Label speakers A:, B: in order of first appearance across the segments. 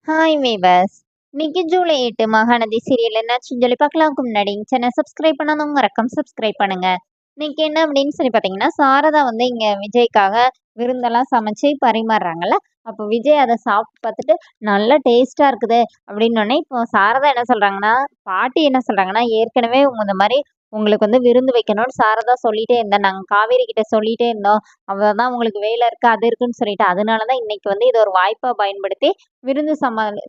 A: Hi viewers. இன்னைக்கு July 8 Mahanadi serial என்னாச்சுன்னு சொல்லி பார்க்கலாம்க்கு முன்னாடி சேனல் சப்ஸ்கிரைப் பண்ணாதவங்க மறக்காம சப்ஸ்கிரைப் பண்ணுங்க. இன்னைக்கு என்ன அப்படின்னு சொல்லி பார்த்தீங்கன்னா, சாரதா வந்து இங்க விஜய்க்காக விருந்தெல்லாம் சமைச்சு பரிமாறுறாங்கல்ல. அப்போ விஜய் அதை சாப்பிட்டு பார்த்துட்டு நல்ல டேஸ்டா இருக்குது அப்படின்னோடனே, இப்போ சாரதா என்ன சொல்றாங்கன்னா, பாட்டி என்ன சொல்றாங்கன்னா, ஏற்கனவே உங்க இந்த மாதிரி உங்களுக்கு வந்து விருந்து வைக்கணும்னு சாரதா சொல்லிட்டே இருந்தா. நாங்க காவேரி கிட்ட சொல்லிட்டே இருந்தோம். அவ தான் உங்களுக்கு வேலை இருக்கு, அது இருக்குன்னு சொல்லிட்டு. அதனால தான் இன்னைக்கு வந்து இத ஒரு வாய்ப்பா பயன்படுத்தி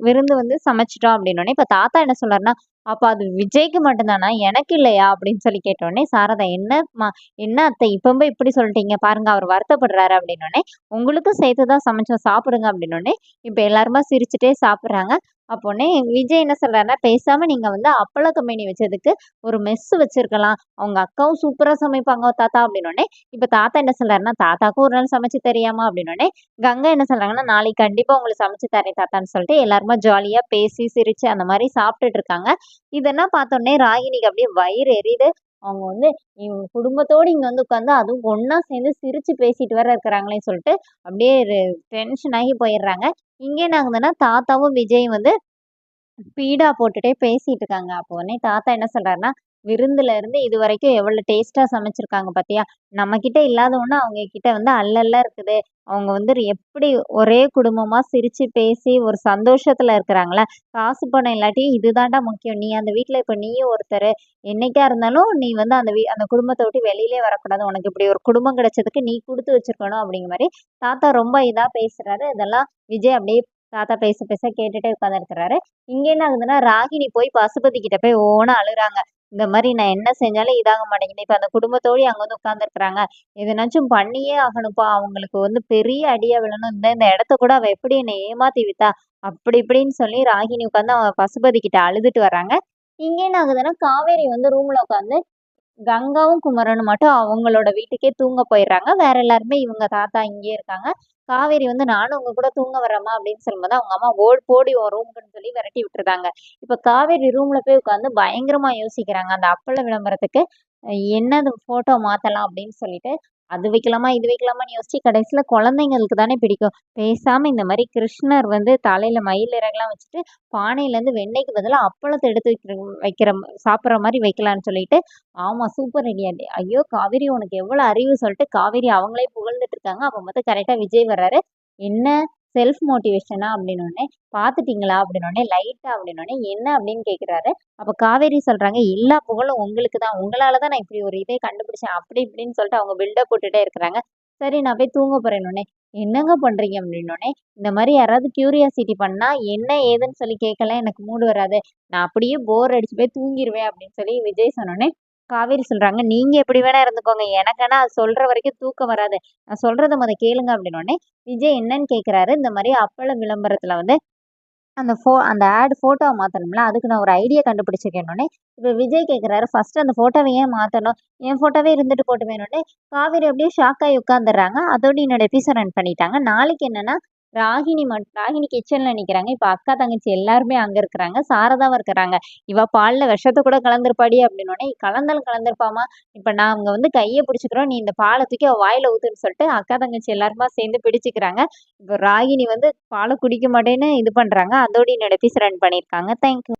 A: விருந்து வந்து சமைச்சுட்டோம் அப்படின்னோடனே, இப்ப தாத்தா என்ன சொல்றாருன்னா, "அப்ப அது விஜய்க்கு மட்டும் தானா? எனக்கு இல்லையா?" அப்படின்னு சொல்லி கேட்டோனே, சாரதா "என்னம்மா, என்ன அத்தை இப்ப போய் இப்படி சொல்லிட்டீங்க? பாருங்க அவர் வருத்தப்படுறாரு" அப்படின்னோனே, "உங்களுக்கும் சேர்த்து தான் சமைச்சோம் சாப்பிடுங்க" அப்படின்னோனே, இப்ப எல்லாருமா சிரிச்சுட்டே சாப்பிடுறாங்க. அப்போனே விஜய் என்ன சொல்றாருன்னா, "பேசாம நீங்க வந்து அப்பள கம்பெனி வச்சதுக்கு ஒரு மெஸ் வச்சிருக்கலாம். அவங்க அக்காவும் சூப்பரா சமைப்பாங்க தாத்தா" அப்படின்னோனே, இப்ப தாத்தா என்ன சொல்றாருன்னா, "தாத்தாக்கும் ஒரு நாள் சமைச்சு தரியாம்மா?" அப்படின்னோனே, கங்கா என்ன சொல்றாங்கன்னா, "நாளைக்கு கண்டிப்பா உங்களுக்கு சமைச்சு தரேன் தாத்தான்னு" சொல்லிட்டு எல்லாருமா ஜாலியா பேசி, சிரிச்சு அந்த மாரி சாப்பிட்டுட்டு இருக்காங்க. இதெல்லாம் பார்த்தோனே ராகினிக்கு அப்படியே வயிறு எரியுது. அவங்க வந்து இவங்க குடும்பத்தோட இங்க வந்து உட்கார்ந்து அதுவும் ஒண்ணா சேர்ந்து சிரிச்சு பேசிட்டு வேற இருக்கிறாங்களேன்னு சொல்லிட்டு அப்படியே டென்ஷன் ஆகி போயிடுறாங்க. இங்க என்ன ஆகுதுன்னா, தாத்தாவும் விஜயும் வந்து பீடா போட்டுட்டே பேசிட்டு இருக்காங்க. அப்போ உடனே தாத்தா என்ன சொல்றாருன்னா, "விருந்துல இருந்து இதுவரைக்கும் எவ்வளவு டேஸ்ட்டா சமைச்சிருக்காங்க பாத்தியா? நம்மகிட்ட இல்லாத ஒண்ணு அவங்க கிட்ட வந்து அல்லல்ல இருக்குது. அவங்க வந்து எப்படி ஒரே குடும்பமா சிரிச்சு பேசி ஒரு சந்தோஷத்துல இருக்கிறாங்கல்ல. காசு பணம் இல்லாட்டியும் இதுதான்டா முக்கியம். நீ அந்த வீட்ல இப்ப நீயும் ஒருத்தரு. என்னைக்கா இருந்தாலும் நீ வந்து அந்த குடும்பத்த விட்டு வெளியிலயே வரக்கூடாது. உனக்கு இப்படி ஒரு குடும்பம் கிடைச்சதுக்கு நீ குடுத்து வச்சிருக்கணும்." அப்படிங்கிற மாரி தாத்தா ரொம்ப இதா பேசுறாரு. இதெல்லாம் விஜய் அப்படியே தாத்தா பேச பேச கேட்டுட்டே உட்கார்ந்துருக்கிறாரு. இங்க என்ன ஆகுதுன்னா, ராகினி போய் பசுபதி கிட்ட போய் ஓன்னு அழுறாங்க. இந்த மாரி நான் என்ன செஞ்சாலும் இதாக மாட்டேங்குது. இப்ப அந்த குடும்பத்தோடயும் அங்க வந்து உட்கார்ந்துருக்காங்க. எதனாச்சும் பண்ணியே ஆகணும்ப்பா. அவங்களுக்கு வந்து பெரிய அடியா விழணும். இந்த இந்த இடத்த கூட அவ எப்படி என்ன ஏமாத்தி வித்தா? அப்படி இப்படின்னு சொல்லி ராகினி உட்கார்ந்து அவ பசுபதி கிட்ட அழுதுட்டு வராங்க. இங்க என்ன ஆகுதுன்னா, காவேரி வந்து ரூம்ல உட்கார்ந்து கங்காவும், குமரனும் மட்டும் அவங்களோட வீட்டுக்கே தூங்க போயிடுறாங்க. வேற எல்லாருமே இவங்க தாத்தா இங்கேயே இருக்காங்க. காவேரி வந்து நானும் உங்க கூட தூங்க வரேம்மா அப்படின்னு சொல்லும்போது, அவங்க அம்மா போடி உன் ரூமுக்குன்னு சொல்லி விரட்டி விட்டுருதாங்க. இப்ப காவேரி ரூம்ல போய் உட்காந்து பயங்கரமா யோசிக்கிறாங்க. அந்த அப்பள விளம்பரத்துக்கு என்னது ஃபோட்டோ மாத்தலாம் அப்படின்னு சொல்லிட்டு, அது வைக்கலாமா, இது வைக்கலாமான்னு யோசிச்சு கடைசியில குழந்தைங்களுக்கு தானே பிடிக்கும். பேசாம இந்த மாரி கிருஷ்ணர் வந்து தலையில மயில் இறகுலாம் வச்சுட்டு, பானையிலேருந்து வெண்ணெய்க்கு பதிலா அப்பளத்த எடுத்து வைக்கிற சாப்பிடுற மாரி வைக்கலான்னு சொல்லிட்டு, ஆமா. Super idea. ஐயோ! காவேரி உனக்கு எவ்வளோ அறிவு சொல்லிட்டு காவேரி அவங்களே புகழ்ந்துட்டு இருக்காங்க. அப்ப பார்த்தா கரெக்ட்டா விஜய் வர்றாரு. என்ன செல்ஃப் மோட்டிவேஷனா அப்படின்னோனே, பார்த்துட்டீங்களா அப்படின்னோனே, லைட்டா அப்படின்னோனே, என்ன அப்படின்னு கேட்குறாரு. அப்ப காவேரி சொல்றாங்க, எல்லா புகழும் உங்களுக்கு தான். உங்களால தான் நான் இப்படி ஒரு இதே கண்டுபிடிச்சேன். அப்படி இப்படின்னு சொல்லிட்டு அவங்க பில்டப் போட்டுட்டே இருக்கிறாங்க. சரி நான் போய் தூங்க போறேன்னோனே, என்னங்க பண்றீங்க அப்படின்னோனே, இந்த மாரி யாராவது கியூரியாசிட்டி பண்ணா என்ன ஏதுன்னு சொல்லி கேட்கலாம் எனக்கு மூடு வராது. நான் அப்படியே போர் அடிச்சு போய் தூங்கிருவேன் அப்படின்னு சொல்லி விஜய் சொன்னோனே, காவேரி சொல்றாங்க, "நீங்க எப்படி வேணா இருந்துக்கோங்க. எனக்கு ஆனா அது சொல்ற வரைக்கும் தூக்கம் வராது. நான் சொல்றத மொத கேளுங்க" அப்படின்னோனே, விஜய் என்னன்னு கேட்குறாரு. இந்த மாரி அப்பள விளம்பரத்துல வந்து அந்த ஃபோட்டோவ மாத்தணும்ல. அதுக்கு நான் ஒரு ஐடியா கண்டுபிடிச்சிருக்கேன்னோனே, இப்ப விஜய் கேட்குறாரு, "ஃபர்ஸ்ட்டு அந்த ஃபோட்டோவ ஏன் மாத்தணும்? என் ஃபோட்டோவே இருந்துட்டு போட்டுமேன்னோனே" காவேரி அப்படியே ஷாக் ஆகி உட்கார்ந்துர்றாங்க. அதோட என்னோட எபிசோட் ரன் பண்ணிட்டாங்க. நாளைக்கு என்னன்னா, ராகினி கிச்சன்ல நிக்கிறாங்க. இப்ப அக்கா, தங்கச்சி எல்லாருமே அங்க இருக்கிறாங்க. சாரதாவும் இருக்கிறாங்க. "இவ பால்ல விஷத்த கூட கலந்திருப்பாடி" அப்படின்னோனே, "கலந்தாலும் கலந்திருப்பாம்மா. இப்ப நாங்க வந்து கைய பிடிச்சுக்கிறோம். நீ இந்த பால தூக்கி அவ வாயில ஊத்துன்னு" சொல்லிட்டு அக்கா, தங்கச்சி எல்லாருமா சேர்ந்து பிடிச்சுக்கிறாங்க. இப்ப ராகினி வந்து பால குடிக்க மாட்டேன்னு இது பண்றாங்க. அதோட என்னோட எபிசோட் ரன் பண்ணியிருக்காங்க. Thank you.